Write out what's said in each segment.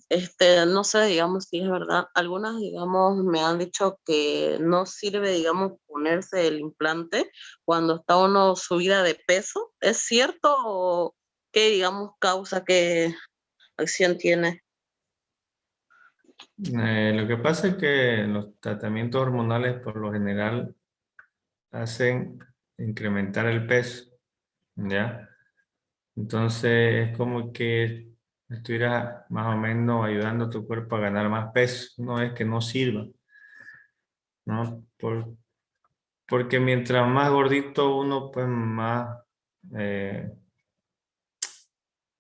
doctor, no sé, digamos, si es verdad. Algunas, digamos, me han dicho que no sirve, digamos, ponerse el implante cuando está uno subida de peso. ¿Es cierto o qué, digamos, causa, qué acción tiene? Lo que pasa es que los tratamientos hormonales por lo general hacen incrementar el peso, ¿ya? Entonces es como que estuvieras más o menos ayudando a tu cuerpo a ganar más peso. No es que no sirva, ¿no? Porque mientras más gordito uno, pues más, vamos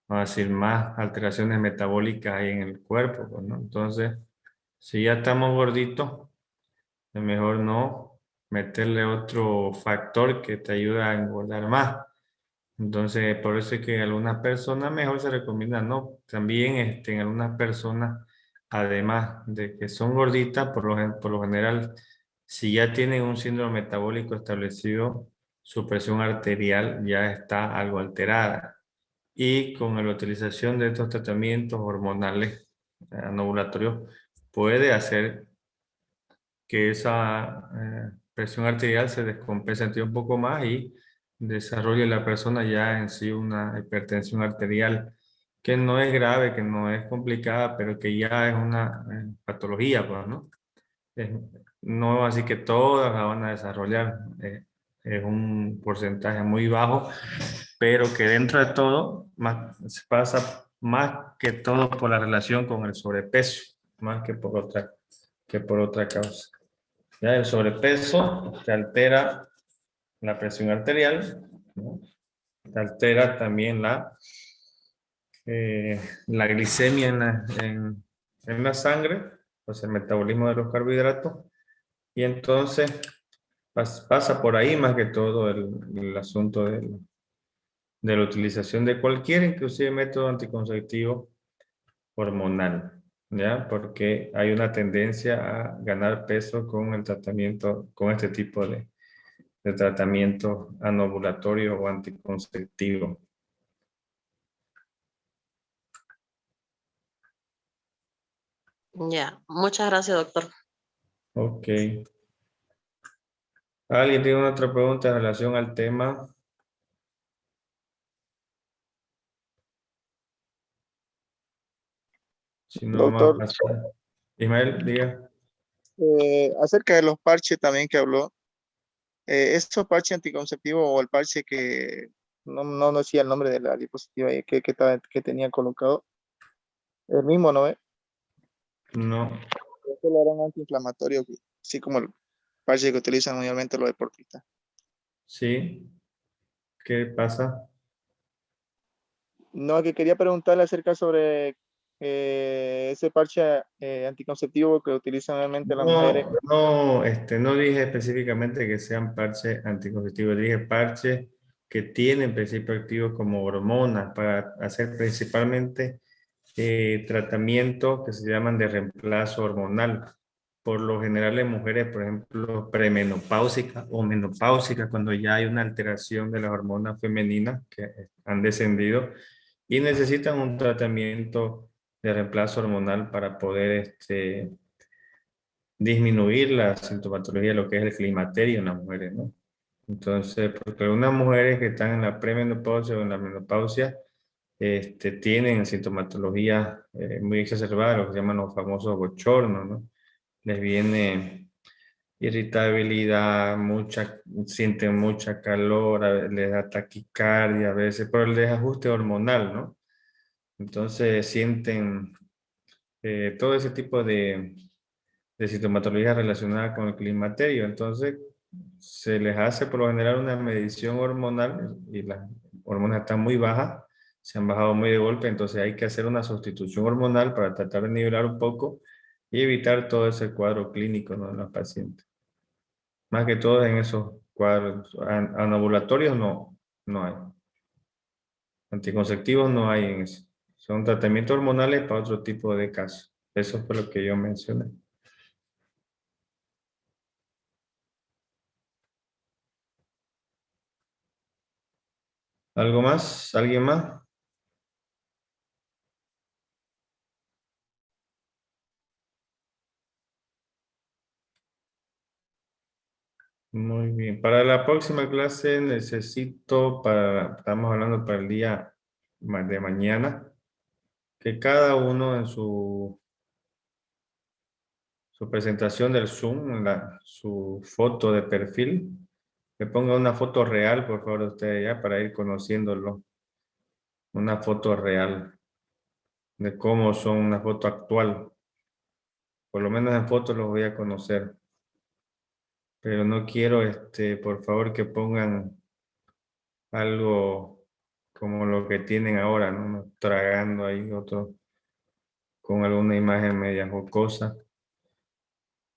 a decir, más alteraciones metabólicas hay en el cuerpo, pues, ¿no? Entonces, si ya estamos gorditos, es mejor no meterle otro factor que te ayuda a engordar más. Entonces, por eso es que en algunas personas mejor se recomienda, ¿no? También en algunas personas, además de que son gorditas, por lo general, si ya tienen un síndrome metabólico establecido, su presión arterial ya está algo alterada. Y con la utilización de estos tratamientos hormonales anovulatorios, puede hacer que esa presión arterial se descompense un poco más y desarrolle la persona ya en sí una hipertensión arterial que no es grave, que no es complicada, pero que ya es una patología, pues, ¿no? Es- no así que todas la van a desarrollar, es un porcentaje muy bajo, pero que dentro de todo se pasa más que todo por la relación con el sobrepeso, más que por otra causa. Ya el sobrepeso te altera la presión arterial, ¿no? Te altera también la glicemia en la sangre, pues el metabolismo de los carbohidratos, y entonces pasa por ahí más que todo el asunto de la utilización de cualquier, inclusive método anticonceptivo hormonal, ¿ya? Porque hay una tendencia a ganar peso con el tratamiento, con este tipo de tratamiento anovulatorio o anticonceptivo. Ya, muchas gracias, doctor. Ok. ¿Alguien tiene otra pregunta en relación al tema? Si no, vamos a Doctor, pasar. Ismael, diga. acerca de los parches también que habló, ¿estos parches anticonceptivos o el parche que no decía el nombre de la dispositiva que tenía colocado, el mismo, ¿no es? No. Este era un antiinflamatorio, así como el parche que utilizan obviamente los deportistas. Sí. ¿Qué pasa? No, que quería preguntarle acerca sobre ese parche anticonceptivo que utilizan obviamente las mujeres. No dije específicamente que sean parches anticonceptivos, dije parches que tienen principios activos como hormonas para hacer principalmente tratamientos que se llaman de reemplazo hormonal. Por lo general en mujeres, por ejemplo, premenopáusicas o menopáusicas, cuando ya hay una alteración de las hormonas femeninas que han descendido y necesitan un tratamiento de reemplazo hormonal para poder disminuir la sintomatología de lo que es el climaterio en las mujeres, ¿no? Entonces, porque algunas mujeres que están en la premenopausia o en la menopausia, tienen sintomatología muy exacerbada, lo que se llaman los famosos bochornos, ¿no? Les viene irritabilidad, sienten mucha calor, les da taquicardia a veces, por el desajuste hormonal, ¿no? Entonces sienten todo ese tipo de sintomatología relacionada con el climaterio. Entonces, se les hace por lo general una medición hormonal y las hormonas están muy bajas, se han bajado muy de golpe, entonces hay que hacer una sustitución hormonal para tratar de nivelar un poco y evitar todo ese cuadro clínico, ¿no?, en los pacientes. Más que todo en esos cuadros anovulatorios no hay. Anticonceptivos no hay en eso. Son tratamientos hormonales para otro tipo de casos. Eso fue lo que yo mencioné. ¿Algo más? ¿Alguien más? Muy bien. Para la próxima clase necesito, estamos hablando para el día de mañana, que cada uno en su presentación del Zoom, su foto de perfil, me ponga una foto real, por favor, de ustedes ya, para ir conociéndolo. Una foto real de cómo son, una foto actual. Por lo menos en fotos los voy a conocer. Pero no quiero, por favor, que pongan algo como lo que tienen ahora, ¿no? Tragando ahí otro con alguna imagen media jocosa.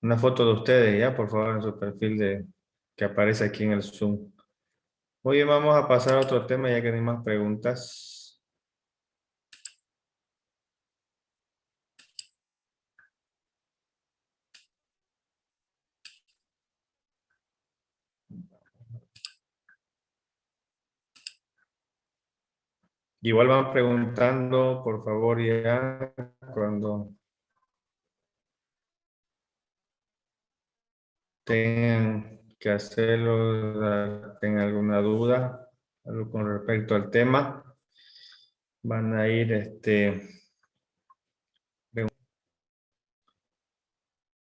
Una foto de ustedes, ya, por favor, en su perfil que aparece aquí en el Zoom. Oye, vamos a pasar a otro tema ya que no hay más preguntas. Igual van preguntando, por favor, ya cuando tengan que hacerlo, tengan alguna duda, algo con respecto al tema, van a ir,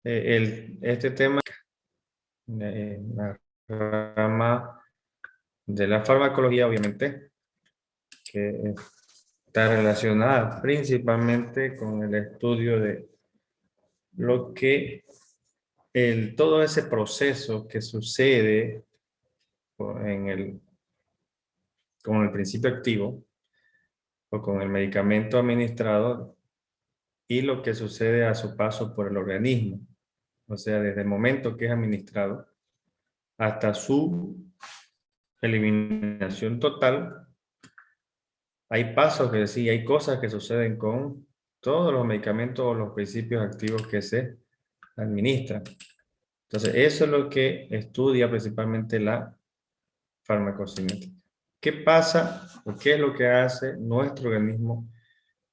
este tema, la rama de la farmacología, obviamente, que está relacionada principalmente con el estudio de lo que todo ese proceso que sucede con el principio activo o con el medicamento administrado y lo que sucede a su paso por el organismo. O sea, desde el momento que es administrado hasta su eliminación total, hay pasos que sí, hay cosas que suceden con todos los medicamentos o los principios activos que se administran. Entonces, eso es lo que estudia principalmente la farmacocinética. ¿Qué pasa o qué es lo que hace nuestro organismo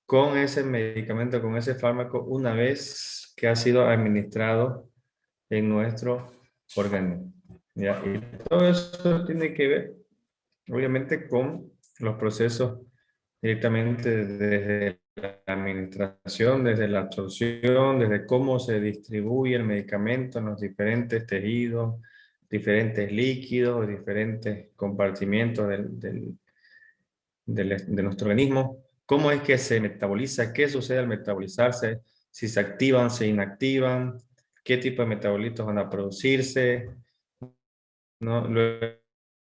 con ese medicamento, con ese fármaco, una vez que ha sido administrado en nuestro organismo? ¿Ya? Y todo eso tiene que ver, obviamente, con los procesos directamente desde la administración, desde la absorción, desde cómo se distribuye el medicamento en los diferentes tejidos, diferentes líquidos, diferentes compartimientos de nuestro organismo, cómo es que se metaboliza, qué sucede al metabolizarse, si se activan, se inactivan, qué tipo de metabolitos van a producirse, ¿no?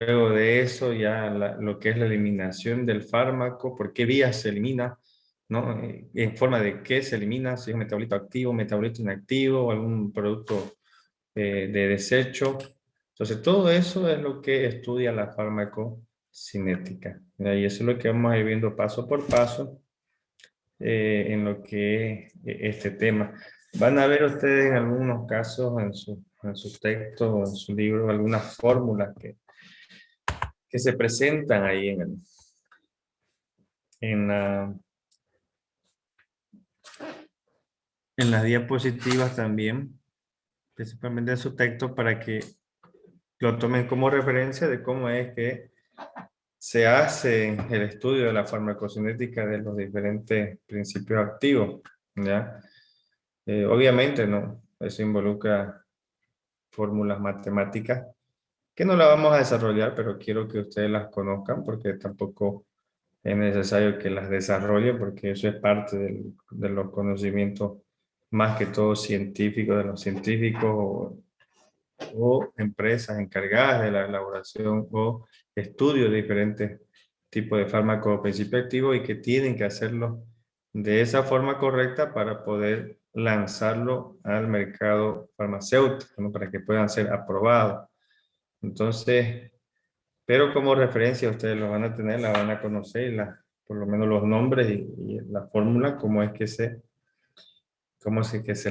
Luego de eso ya lo que es la eliminación del fármaco, por qué vías se elimina, ¿no? En forma de qué se elimina, si es un metabolito activo, un metabolito inactivo o algún producto de desecho. Entonces todo eso es lo que estudia la farmacocinética. Y eso es lo que vamos a ir viendo paso por paso en lo que es este tema. Van a ver ustedes en algunos casos en su texto o en su libro algunas fórmulas que se presentan ahí en las diapositivas también, principalmente en su texto, para que lo tomen como referencia de cómo es que se hace el estudio de la farmacocinética de los diferentes principios activos, ¿ya? Obviamente, ¿no? Eso involucra fórmulas matemáticas que no las vamos a desarrollar, pero quiero que ustedes las conozcan porque tampoco es necesario que las desarrollen porque eso es parte de los conocimientos más que todo científicos de los científicos o empresas encargadas de la elaboración o estudio de diferentes tipos de fármacos o principios activos y que tienen que hacerlo de esa forma correcta para poder lanzarlo al mercado farmacéutico, ¿no? Para que puedan ser aprobados. Entonces, pero como referencia ustedes lo van a tener, la van a conocer, por lo menos los nombres y la fórmula, cómo es que se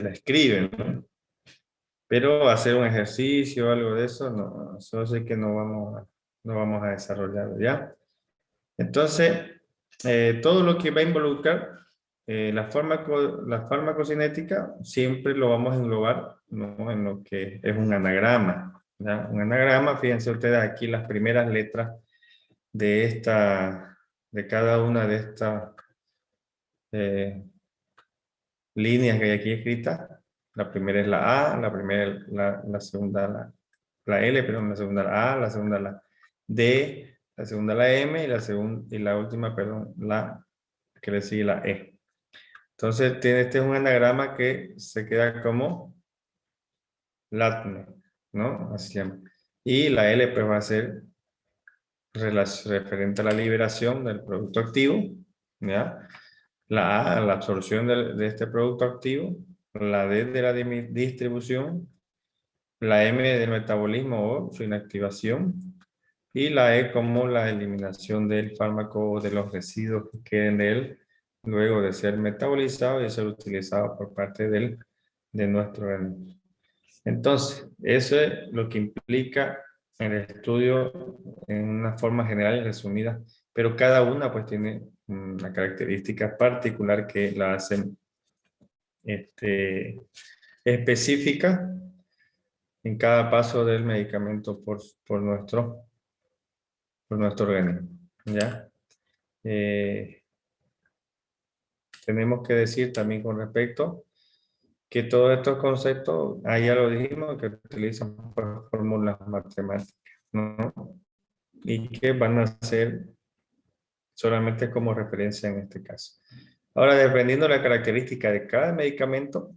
la escriben, ¿no? Pero hacer un ejercicio o algo de eso, no, eso sí que no vamos a desarrollar, ¿ya? Entonces, todo lo que va a involucrar la farmacocinética, siempre lo vamos a englobar, ¿no? En lo que es un anagrama, ¿ya? Un anagrama, fíjense ustedes aquí las primeras letras de cada una de estas líneas que hay aquí escritas. La primera es la A, la primera, la segunda la L, perdón, la segunda la A, la segunda la D, la segunda la M y la última, perdón, la que le sigue la E. Entonces, este es un anagrama que se queda como LATME, ¿no? Así se llama. Y la L pues va a ser referente a la liberación del producto activo, ¿ya? La A, la absorción de este producto activo, la D de la distribución, la M del metabolismo o su inactivación, y la E como la eliminación del fármaco o de los residuos que queden de él luego de ser metabolizado y ser utilizado por parte de nuestro organismo. Entonces, eso es lo que implica el estudio en una forma general y resumida, pero cada una pues tiene una característica particular que la hacen específica en cada paso del medicamento por nuestro organismo, ¿ya? Tenemos que decir también con respecto que todos estos conceptos, ya lo dijimos, que utilizan fórmulas matemáticas, ¿no? Y que van a ser solamente como referencia en este caso. Ahora, dependiendo de la característica de cada medicamento,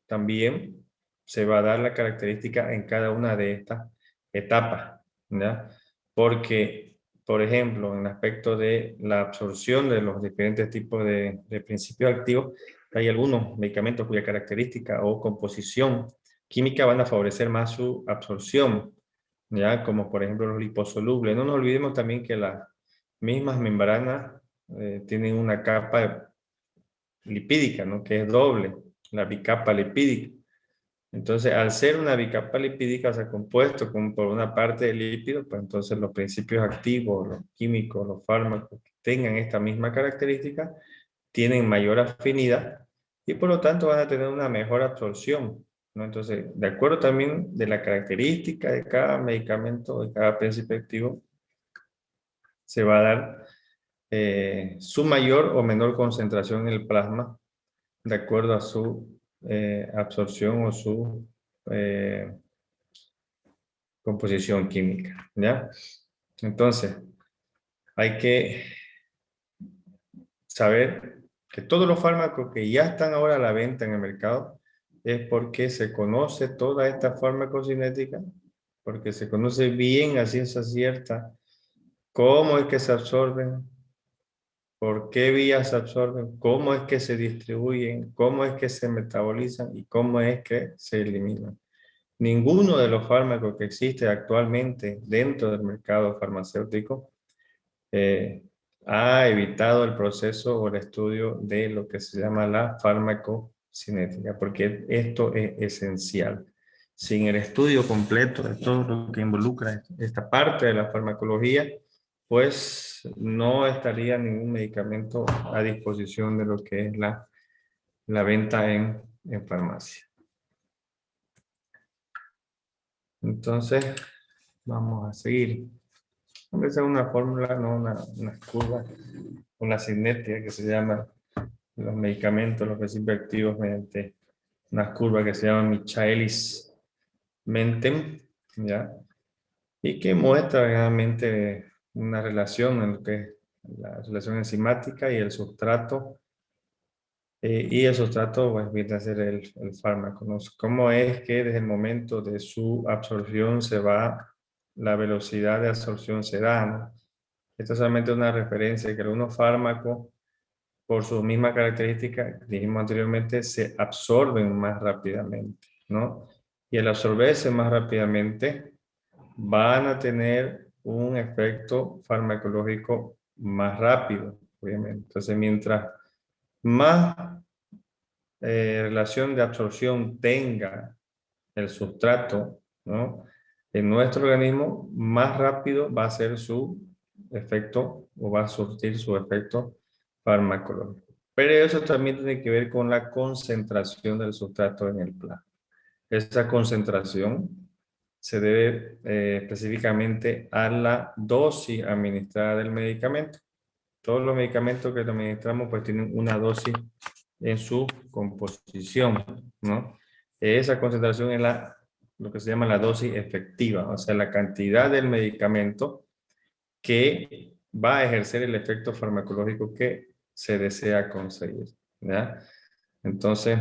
también se va a dar la característica en cada una de estas etapas, ¿ya? Porque, por ejemplo, en el aspecto de la absorción de los diferentes tipos de principios activos, hay algunos medicamentos cuya característica o composición química van a favorecer más su absorción, ¿ya? Como por ejemplo los liposolubles. No nos olvidemos también que las mismas membranas tienen una capa lipídica, ¿no? Que es doble, la bicapa lipídica. Entonces, al ser una bicapa lipídica, o sea, compuesto por una parte de lípido, pues entonces los principios activos, los químicos, los fármacos que tengan esta misma característica, tienen mayor afinidad y por lo tanto van a tener una mejor absorción, ¿no? Entonces, de acuerdo también de la característica de cada medicamento, de cada principio activo, se va a dar su mayor o menor concentración en el plasma de acuerdo a su absorción o su composición química, ¿ya? Entonces, hay que saber que todos los fármacos que ya están ahora a la venta en el mercado es porque se conoce toda esta farmacocinética, porque se conoce bien a ciencia cierta cómo es que se absorben, por qué vías se absorben, cómo es que se distribuyen, cómo es que se metabolizan y cómo es que se eliminan. Ninguno de los fármacos que existe actualmente dentro del mercado farmacéutico ha evitado el proceso o el estudio de lo que se llama la farmacocinética, porque esto es esencial. Sin el estudio completo de todo lo que involucra esta parte de la farmacología, pues no estaría ningún medicamento a disposición de lo que es la venta en farmacia. Entonces, vamos a seguir. Esa es una fórmula, no una curva, una cinética que se llama los medicamentos, los principios activos mediante unas curvas que se llaman Michaelis-Menten, ¿ya? Y que muestra realmente una relación en lo que es la relación enzimática y el sustrato. Y el sustrato pues, viene a ser el fármaco, ¿no? ¿Cómo es que desde el momento de su absorción la velocidad de absorción se da, ¿no? Esto es solamente una referencia que algunos fármacos, por sus mismas características, dijimos anteriormente, se absorben más rápidamente, ¿no? Y al absorberse más rápidamente, van a tener un efecto farmacológico más rápido, obviamente. Entonces, mientras más relación de absorción tenga el sustrato, ¿no? En nuestro organismo, más rápido va a ser su efecto o va a surtir su efecto farmacológico. Pero eso también tiene que ver con la concentración del sustrato en el plasma. Esa concentración se debe específicamente a la dosis administrada del medicamento. Todos los medicamentos que administramos pues tienen una dosis en su composición, ¿no? Esa concentración es lo que se llama la dosis efectiva, o sea, la cantidad del medicamento que va a ejercer el efecto farmacológico que se desea conseguir, ¿ya? Entonces,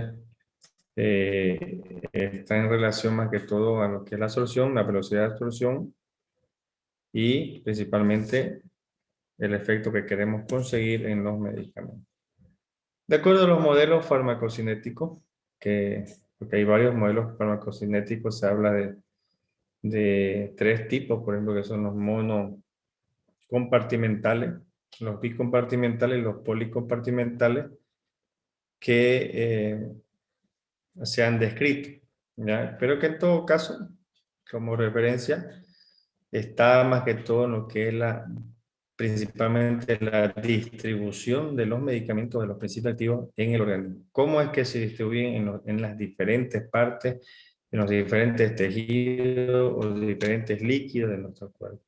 está en relación más que todo a lo que es la absorción, la velocidad de absorción y principalmente el efecto que queremos conseguir en los medicamentos. De acuerdo a los modelos farmacocinéticos, porque hay varios modelos farmacocinéticos, se habla de 3 tipos, por ejemplo, que son los monocompartimentales, los bicompartimentales y los policompartimentales, que se han descrito, ¿ya? Pero que en todo caso, como referencia, está más que todo en lo que es principalmente la distribución de los medicamentos, de los principios activos en el organismo. ¿Cómo es que se distribuyen en las diferentes partes, en los diferentes tejidos o diferentes líquidos de nuestro cuerpo?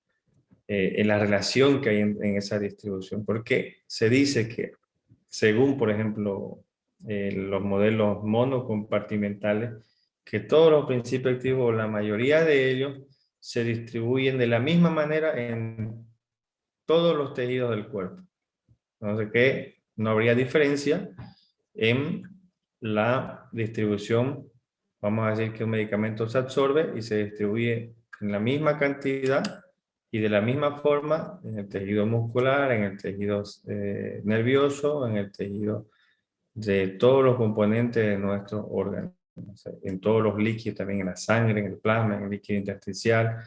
En la relación que hay en esa distribución. Porque se dice que, según, por ejemplo, los modelos monocompartimentales, que todos los principios activos, la mayoría de ellos, se distribuyen de la misma manera en todos los tejidos del cuerpo. Entonces, que no habría diferencia en la distribución. Vamos a decir que un medicamento se absorbe y se distribuye en la misma cantidad y de la misma forma en el tejido muscular, en el tejido nervioso, en el tejido de todos los componentes de nuestro órgano. O sea, en todos los líquidos, también en la sangre, en el plasma, en el líquido intersticial,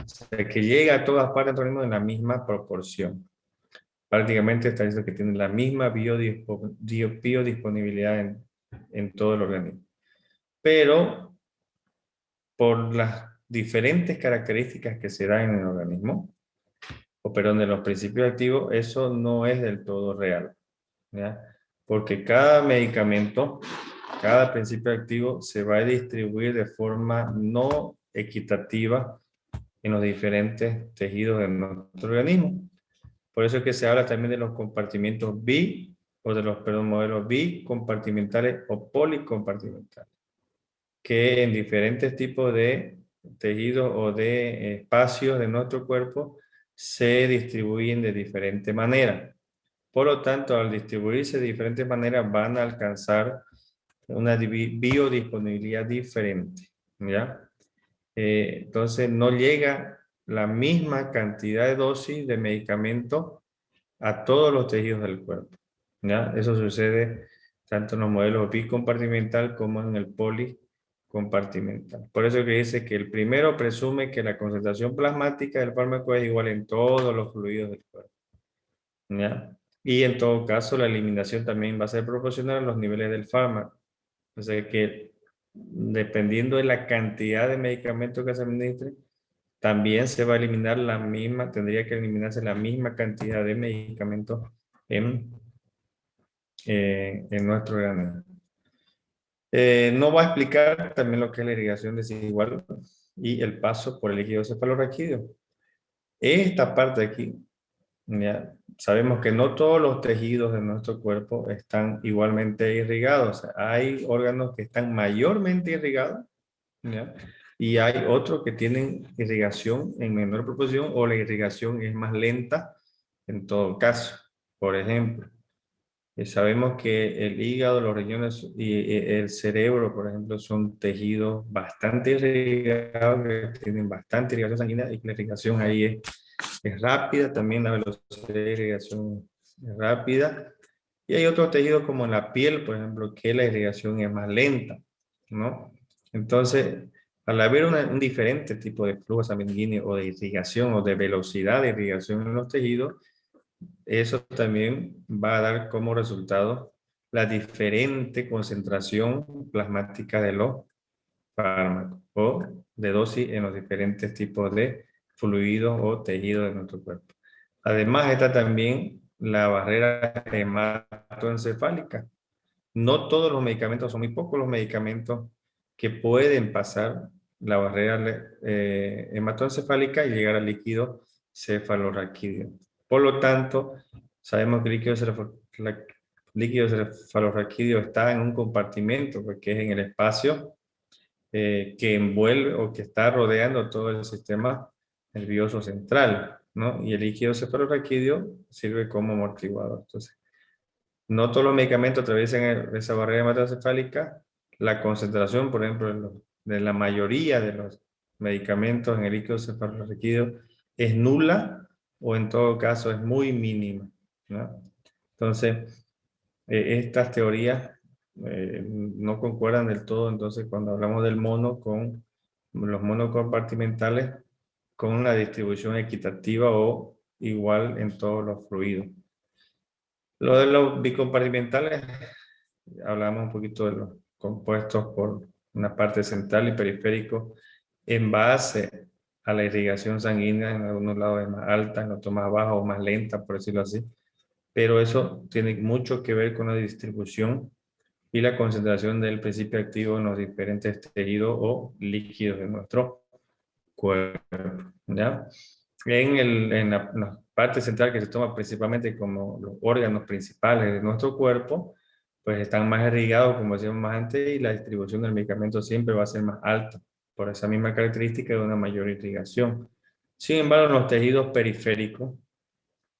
o sea, que llega a todas partes del organismo en la misma proporción. Prácticamente está diciendo que tiene la misma biodisponibilidad en todo el organismo. Pero por las diferentes características que se dan en el organismo, o perdón, de los principios activos, eso no es del todo real, ¿ya? Porque cada medicamento, cada principio activo se va a distribuir de forma no equitativa en los diferentes tejidos de nuestro organismo. Por eso es que se habla también de los compartimentos modelos bicompartimentales o policompartimentales, que en diferentes tipos de tejidos o de espacios de nuestro cuerpo se distribuyen de diferente manera. Por lo tanto, al distribuirse de diferentes maneras van a alcanzar una biodisponibilidad diferente, ¿ya? Entonces no llega la misma cantidad de dosis de medicamento a todos los tejidos del cuerpo, ¿ya? Eso sucede tanto en los modelos bicompartimental como en el policompartimental. Por eso que dice que el primero presume que la concentración plasmática del fármaco es igual en todos los fluidos del cuerpo, ¿ya? Y en todo caso la eliminación también va a ser proporcional a los niveles del fármaco. O sea que dependiendo de la cantidad de medicamentos que se administre, también se va a eliminar tendría que eliminarse la misma cantidad de medicamentos en nuestro organismo. No va a explicar también lo que es la irrigación desigual y el paso por el líquido cefalorraquídeo. Esta parte de aquí, ya sabemos que no todos los tejidos de nuestro cuerpo están igualmente irrigados. Hay órganos que están mayormente irrigados, ¿ya? Y hay otros que tienen irrigación en menor proporción o la irrigación es más lenta en todo caso. Por ejemplo, sabemos que el hígado, los riñones y el cerebro, por ejemplo, son tejidos bastante irrigados, que tienen bastante irrigación sanguínea y la irrigación ahí es rápida, también la velocidad de irrigación es rápida. Y hay otros tejidos como en la piel, por ejemplo, que la irrigación es más lenta, ¿no? Entonces, al haber un diferente tipo de flujo sanguíneo o de irrigación o de velocidad de irrigación en los tejidos, eso también va a dar como resultado la diferente concentración plasmática de los fármacos o de dosis en los diferentes tipos de fluidos o tejidos de nuestro cuerpo. Además está también la barrera hematoencefálica. No todos los medicamentos, son muy pocos los medicamentos que pueden pasar la barrera hematoencefálica y llegar al líquido cefalorraquídeo. Por lo tanto, sabemos que el líquido cefalorraquídeo está en un compartimento, porque es en el espacio que envuelve o que está rodeando todo el sistema nervioso central, ¿no? Y el líquido cefalorraquídeo sirve como amortiguador. Entonces, no todos los medicamentos atraviesan esa barrera hematoencefálica. La concentración, por ejemplo, de la mayoría de los medicamentos en el líquido cefalorraquídeo es nula o en todo caso es muy mínima, ¿no? Entonces, estas teorías no concuerdan del todo, entonces cuando hablamos del mono con los monos compartimentales con una distribución equitativa o igual en todos los fluidos. Lo de los bicompartimentales, hablamos un poquito de los compuestos por una parte central y periférico en base a la irrigación sanguínea. En algunos lados es más alta, en otros más baja o más lenta, por decirlo así. Pero eso tiene mucho que ver con la distribución y la concentración del principio activo en los diferentes tejidos o líquidos de nuestro cuerpo, ¿ya? En la parte central que se toma principalmente como los órganos principales de nuestro cuerpo, pues están más irrigados, como decíamos más antes, y la distribución del medicamento siempre va a ser más alta, por esa misma característica de una mayor irrigación. Sin embargo, los tejidos periféricos,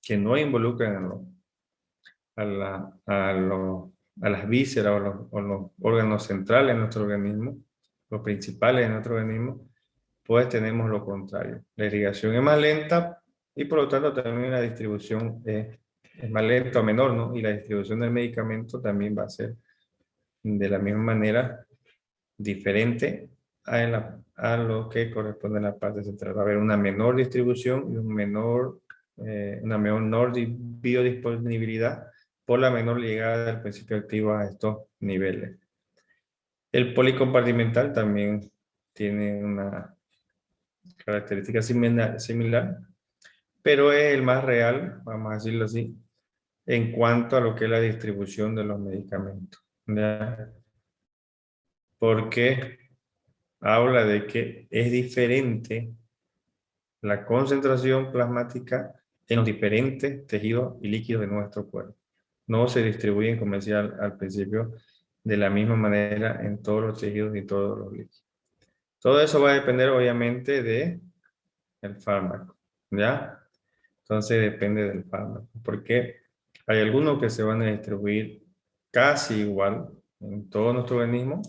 que no involucran a las vísceras o los órganos centrales de nuestro organismo, los principales de nuestro organismo, pues tenemos lo contrario. La irrigación es más lenta y por lo tanto también la distribución es más lenta o menor, ¿no? Y la distribución del medicamento también va a ser de la misma manera diferente a lo que corresponde a la parte central. Va a haber una menor distribución y una menor biodisponibilidad por la menor llegada del principio activo a estos niveles. El policompartimental también tiene una característica similar, pero es el más real, vamos a decirlo así, en cuanto a lo que es la distribución de los medicamentos, ¿ya? Porque habla de que es diferente la concentración plasmática en los diferentes tejidos y líquidos de nuestro cuerpo. No se distribuyen, como decía al principio, de la misma manera en todos los tejidos y todos los líquidos. Todo eso va a depender obviamente del fármaco, ¿ya? Entonces depende del fármaco, porque hay algunos que se van a distribuir casi igual en todo nuestro organismo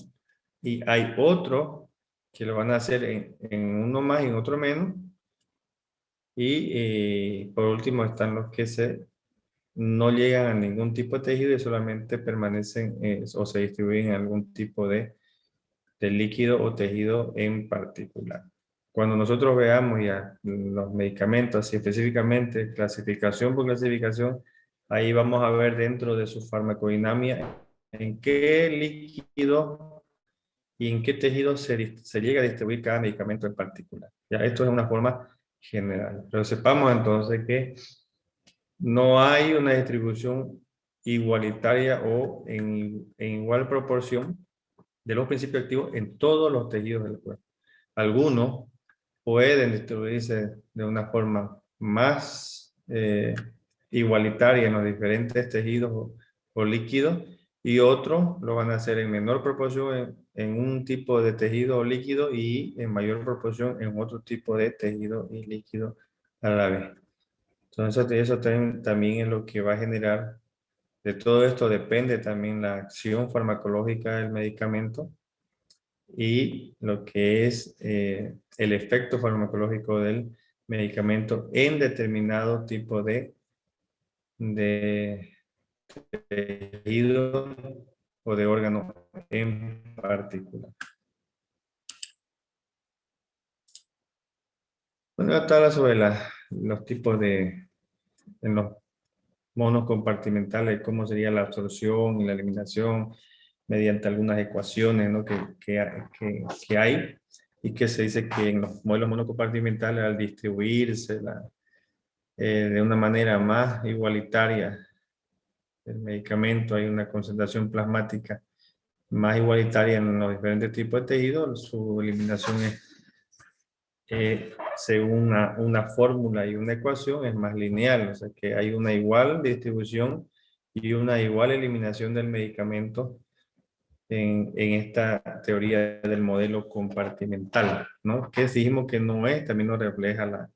y hay otros que lo van a hacer en uno más y en otro menos. Y por último están los que no llegan a ningún tipo de tejido y solamente permanecen o se distribuyen en algún tipo de líquido o tejido en particular. Cuando nosotros veamos ya los medicamentos, y específicamente clasificación por clasificación, ahí vamos a ver dentro de su farmacodinamia en qué líquido y en qué tejido se llega a distribuir cada medicamento en particular. Ya, esto es una forma general. Pero sepamos entonces que no hay una distribución igualitaria o en igual proporción de los principios activos en todos los tejidos del cuerpo. Algunos pueden distribuirse de una forma más igualitaria en los diferentes tejidos o líquidos y otros lo van a hacer en menor proporción en un tipo de tejido o líquido y en mayor proporción en otro tipo de tejido y líquido a la vez. Entonces eso también es lo que va a generar. De todo esto depende también la acción farmacológica del medicamento y lo que es el efecto farmacológico del medicamento en determinado tipo de tejido o de órgano en particular. Bueno, voy a hablar sobre los tipos en los monos compartimentales, cómo sería la absorción y la eliminación mediante algunas ecuaciones, ¿no? que hay y que se dice que en los modelos monocompartimentales al distribuirse de una manera más igualitaria el medicamento hay una concentración plasmática más igualitaria en los diferentes tipos de tejidos, su eliminación es, según una fórmula y una ecuación, es más lineal. O sea que hay una igual distribución y una igual eliminación del medicamento en esta teoría del modelo compartimental, ¿no? Que dijimos que no es, también nos refleja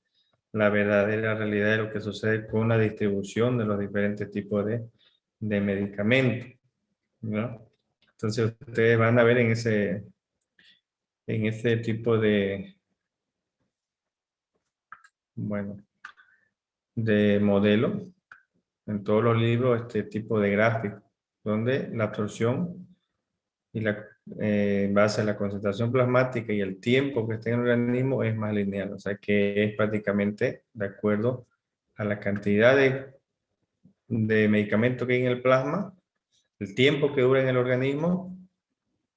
la verdadera realidad de lo que sucede con la distribución de los diferentes tipos de medicamentos, ¿no? Entonces ustedes van a ver en ese tipo de, bueno, de modelo, en todos los libros, este tipo de gráfico, donde la absorción y en base a la concentración plasmática y el tiempo que está en el organismo es más lineal, o sea que es prácticamente de acuerdo a la cantidad de medicamento que hay en el plasma, el tiempo que dura en el organismo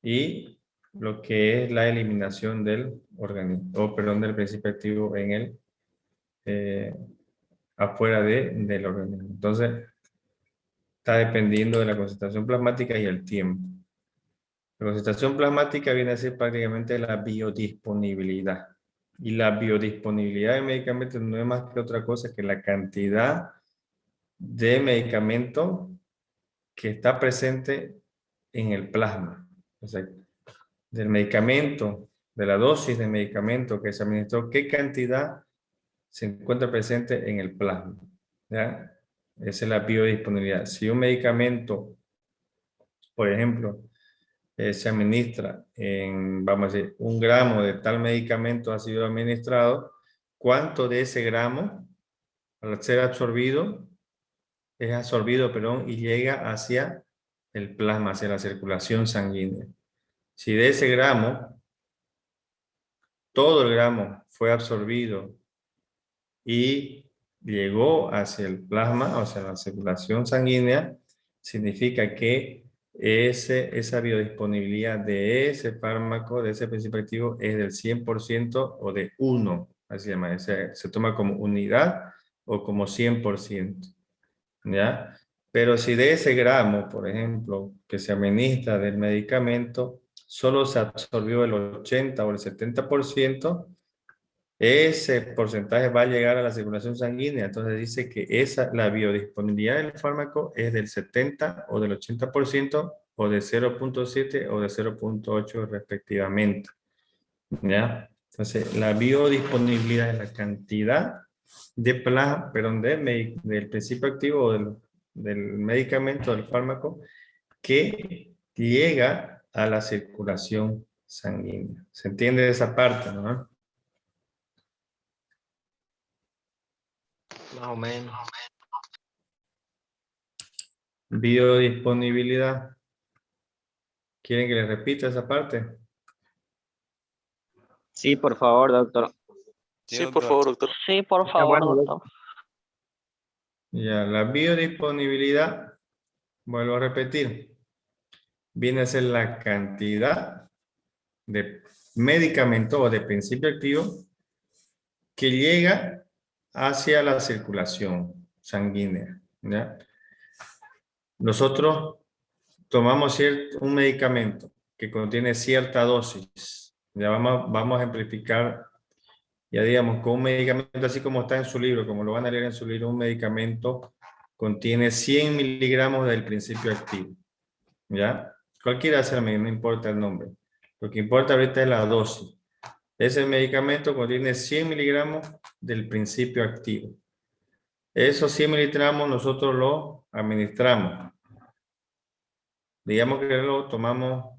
y lo que es la eliminación del organismo, o perdón, del principio activo en el afuera del organismo. Entonces, está dependiendo de la concentración plasmática y el tiempo. La concentración plasmática viene a ser prácticamente la biodisponibilidad. Y la biodisponibilidad de medicamentos no es más que otra cosa que la cantidad de medicamento que está presente en el plasma. O sea, del medicamento, de la dosis de medicamento que se administró, qué cantidad se encuentra presente en el plasma, ¿ya? Esa es la biodisponibilidad. Si un medicamento, por ejemplo, se administra en, vamos a decir, 1 gramo de tal medicamento ha sido administrado, ¿cuánto de ese gramo, al ser absorbido, es absorbido, perdón, y llega hacia el plasma, hacia la circulación sanguínea? Si de ese gramo, todo el gramo fue absorbido y llegó hacia el plasma, o sea, la circulación sanguínea, significa que esa biodisponibilidad de ese fármaco, de ese principio activo, es del 100% o de 1, así se llama, se toma como unidad o como 100%, ¿ya? Pero si de ese gramo, por ejemplo, que se administra del medicamento, solo se absorbió el 80 o el 70%, ese porcentaje va a llegar a la circulación sanguínea. Entonces dice que la biodisponibilidad del fármaco es del 70 o del 80% o de 0.7 o de 0.8 respectivamente, ¿ya? Entonces la biodisponibilidad es la cantidad de plasma, perdón, del principio activo o del medicamento, del fármaco, que llega a la circulación sanguínea. ¿Se entiende esa parte, no? Más o menos. Biodisponibilidad. ¿Quieren que les repita esa parte? Sí, por favor, doctor. Sí, por favor, doctor. Sí, por Ya, favor, bueno, doctor. Ya, la biodisponibilidad, vuelvo a repetir, viene a ser la cantidad de medicamento o de principio activo que llega hacia la circulación sanguínea, ¿ya? Nosotros tomamos un medicamento que contiene cierta dosis. Ya vamos a ejemplificar, ya digamos, con un medicamento así como está en su libro, como lo van a leer en su libro, un medicamento contiene 100 miligramos del principio activo, ¿ya? Cualquiera sea el medicamento, no importa el nombre. Lo que importa ahorita es la dosis. Ese medicamento contiene 100 miligramos del principio activo. Esos 100 miligramos nosotros lo administramos. Digamos que lo tomamos,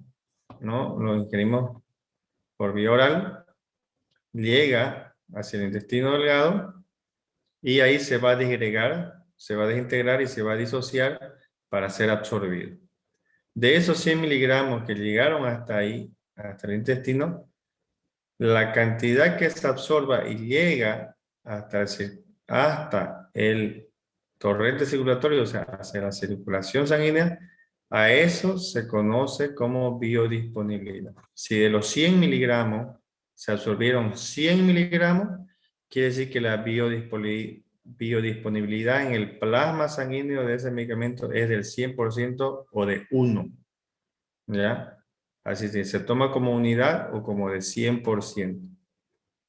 ¿no? Lo ingerimos por vía oral, llega hacia el intestino delgado y ahí se va a disgregar, se va a desintegrar y se va a disociar para ser absorbido. De esos 100 miligramos que llegaron hasta ahí, hasta el intestino, la cantidad que se absorba y llega hasta el torrente circulatorio, o sea, hacia la circulación sanguínea, a eso se conoce como biodisponibilidad. Si de los 100 miligramos se absorbieron 100 miligramos, quiere decir que la biodisponibilidad en el plasma sanguíneo de ese medicamento es del 100% o de 1. ¿Ya? Así que se toma como unidad o como de 100%.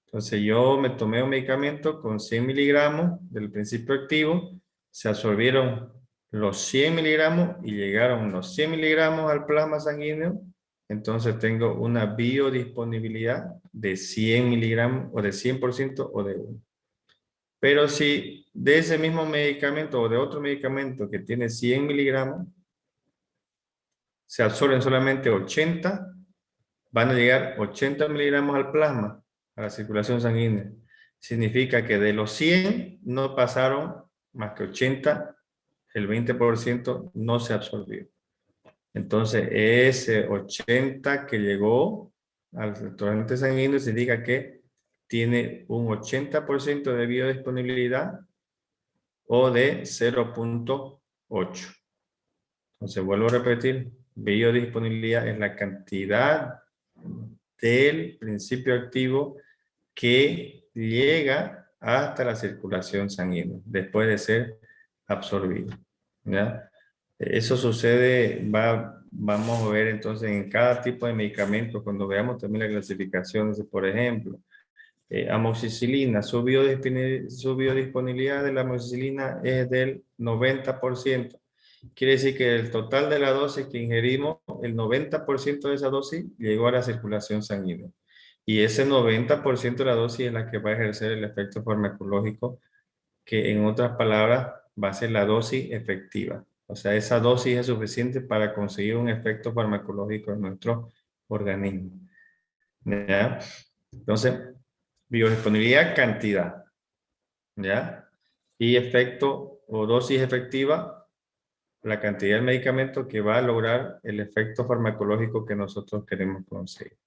Entonces yo me tomé un medicamento con 100 miligramos del principio activo, se absorbieron los 100 miligramos y llegaron los 100 miligramos al plasma sanguíneo, entonces tengo una biodisponibilidad de 100 miligramos o de 100% o de 1. Pero si de ese mismo medicamento o de otro medicamento que tiene 100 miligramos, se absorben solamente 80, van a llegar 80 miligramos al plasma, a la circulación sanguínea. Significa que de los 100 no pasaron más que 80, el 20% no se absorbió. Entonces, ese 80 que llegó al torrente sanguíneo significa que tiene un 80% de biodisponibilidad o de 0.8. Entonces, vuelvo a repetir, biodisponibilidad es la cantidad del principio activo que llega hasta la circulación sanguínea después de ser absorbido. ¿Ya? Eso sucede, vamos a ver entonces en cada tipo de medicamento, cuando veamos también la clasificación, por ejemplo, amoxicilina, su biodisponibilidad de la amoxicilina es del 90%. Quiere decir que el total de la dosis que ingerimos, el 90% de esa dosis llegó a la circulación sanguínea. Y ese 90% de la dosis es la que va a ejercer el efecto farmacológico, que en otras palabras va a ser la dosis efectiva. O sea, esa dosis es suficiente para conseguir un efecto farmacológico en nuestro organismo. ¿Ya? Entonces, biodisponibilidad, cantidad. ¿Ya? Y efecto o dosis efectiva, la cantidad del medicamento que va a lograr el efecto farmacológico que nosotros queremos conseguir.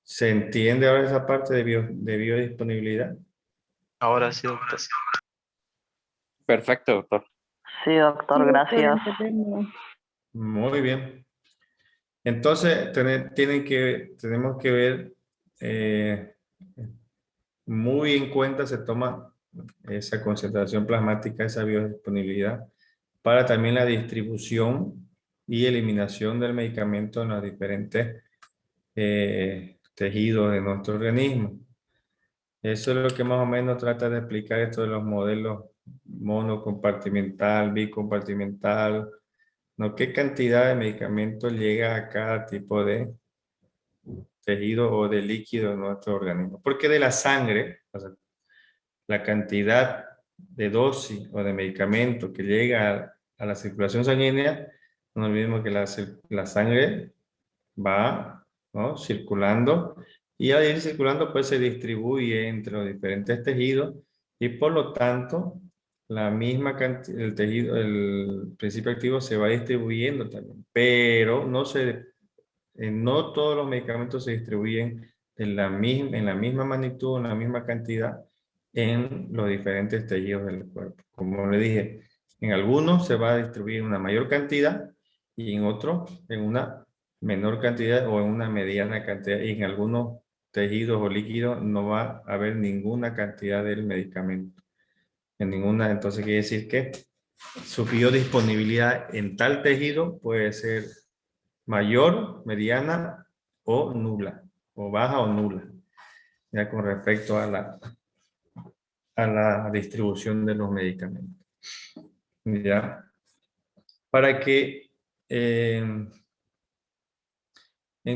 ¿Se entiende ahora esa parte de biodisponibilidad? Ahora sí, doctor. Perfecto, doctor. Sí, doctor, gracias. Muy bien. Entonces, tenemos que ver muy en cuenta, se toma esa concentración plasmática, esa biodisponibilidad, para también la distribución y eliminación del medicamento en los diferentes tejidos de nuestro organismo. Eso es lo que más o menos trata de explicar esto de los modelos monocompartimental, bicompartimental, ¿no? ¿Qué cantidad de medicamento llega a cada tipo de tejido o de líquido de nuestro organismo? Porque de la sangre, o sea, la cantidad de dosis o de medicamento que llega a la circulación sanguínea, no olvidemos que la sangre va, ¿no?, circulando, y al ir circulando pues se distribuye entre los diferentes tejidos y por lo tanto la misma cantidad, el tejido, el principio activo se va distribuyendo también, pero no todos los medicamentos se distribuyen en la misma magnitud, en la misma cantidad en los diferentes tejidos del cuerpo. Como le dije, en algunos se va a distribuir una mayor cantidad y en otros en una menor cantidad o en una mediana cantidad, y en algunos tejidos o líquidos no va a haber ninguna cantidad del medicamento. En ninguna, entonces quiere decir que su biodisponibilidad en tal tejido puede ser mayor, mediana o nula, o baja o nula, ya con respecto a la distribución de los medicamentos. Ya. Para que, en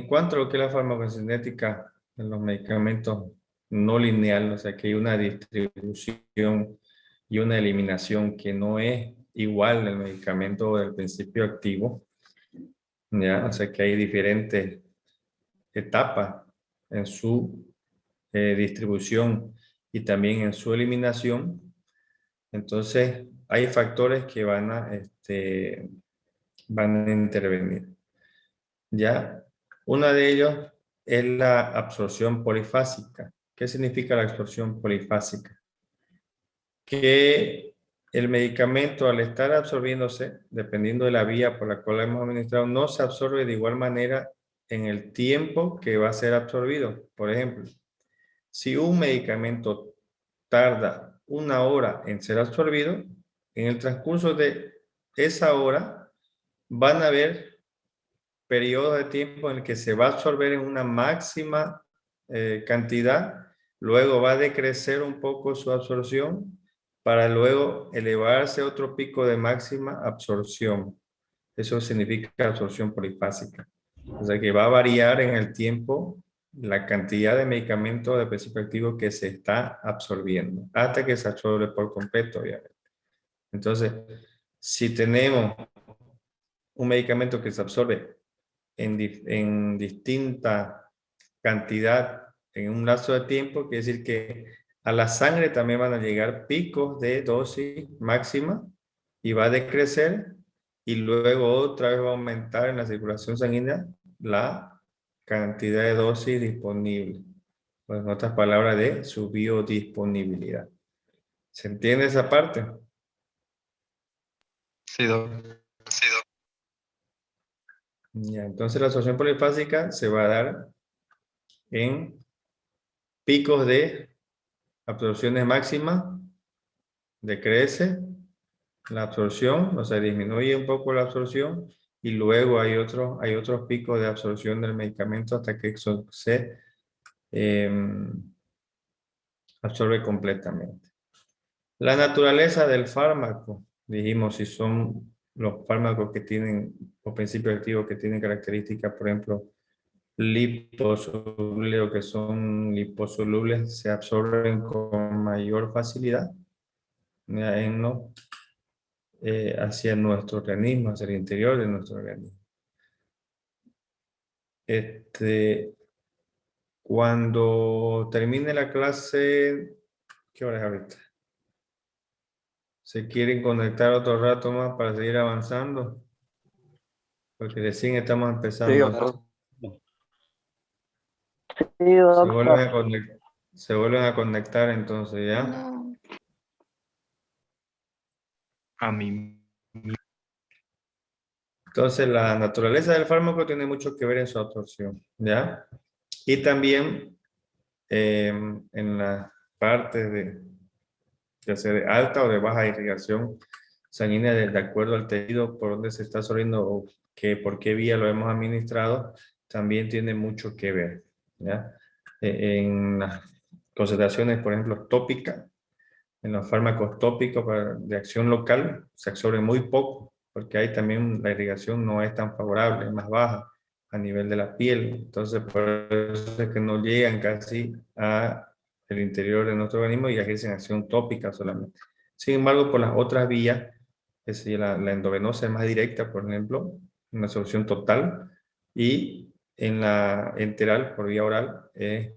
cuanto a lo que es la farmacocinética en los medicamentos no lineal, o sea que hay una distribución y una eliminación que no es igual del medicamento o del principio activo, ¿ya? O sea que hay diferentes etapas en su distribución y también en su eliminación. Entonces hay factores que van a intervenir. ¿Ya? Uno de ellos es la absorción polifásica. ¿Qué significa la absorción polifásica? Que el medicamento, al estar absorbiéndose, dependiendo de la vía por la cual lo hemos administrado, no se absorbe de igual manera en el tiempo que va a ser absorbido. Por ejemplo, si un medicamento tarda 1 hora en ser absorbido, en el transcurso de esa hora van a haber periodo de tiempo en el que se va a absorber en una máxima cantidad, luego va a decrecer un poco su absorción para luego elevarse a otro pico de máxima absorción. Eso significa absorción polifásica. O sea que va a variar en el tiempo la cantidad de medicamento de principio activo que se está absorbiendo, hasta que se absorbe por completo, obviamente. Entonces, si tenemos un medicamento que se absorbe en distinta cantidad en un lapso de tiempo, quiere decir que a la sangre también van a llegar picos de dosis máxima y va a decrecer y luego otra vez va a aumentar en la circulación sanguínea la cantidad de dosis disponible. Pues en otras palabras, de su biodisponibilidad. ¿Se entiende esa parte? Sí, doc. Ya, entonces la absorción polifásica se va a dar en picos de absorciones máximas, decrece la absorción, o sea, disminuye un poco la absorción y luego hay otros picos de absorción del medicamento hasta que se absorbe completamente. La naturaleza del fármaco, dijimos, si son los fármacos que tienen, o principios activos que tienen características, por ejemplo, liposolubles o que son liposolubles, se absorben con mayor facilidad hacia nuestro organismo, hacia el interior de nuestro organismo. Cuando termine la clase, ¿qué hora es ahorita? ¿Se quieren conectar otro rato más para seguir avanzando? Porque recién estamos empezando. Sí, doctor. Se vuelven a conectar entonces, ¿ya? A mí. Entonces, la naturaleza del fármaco tiene mucho que ver en su absorción, ¿ya? Y también en la parte de, ya sea de alta o de baja irrigación sanguínea, de acuerdo al tejido por donde se está absorbiendo o por qué vía lo hemos administrado, también tiene mucho que ver, ¿ya? En las concentraciones, por ejemplo, tópicas, en los fármacos tópicos de acción local, se absorbe muy poco, porque ahí también la irrigación no es tan favorable, es más baja a nivel de la piel. Entonces, por eso es que no llegan casi al interior de nuestro organismo y ejercen acción tópica solamente. Sin embargo, por las otras vías, que si la endovenosa es más directa, por ejemplo, una absorción total, y en la enteral, por vía oral, es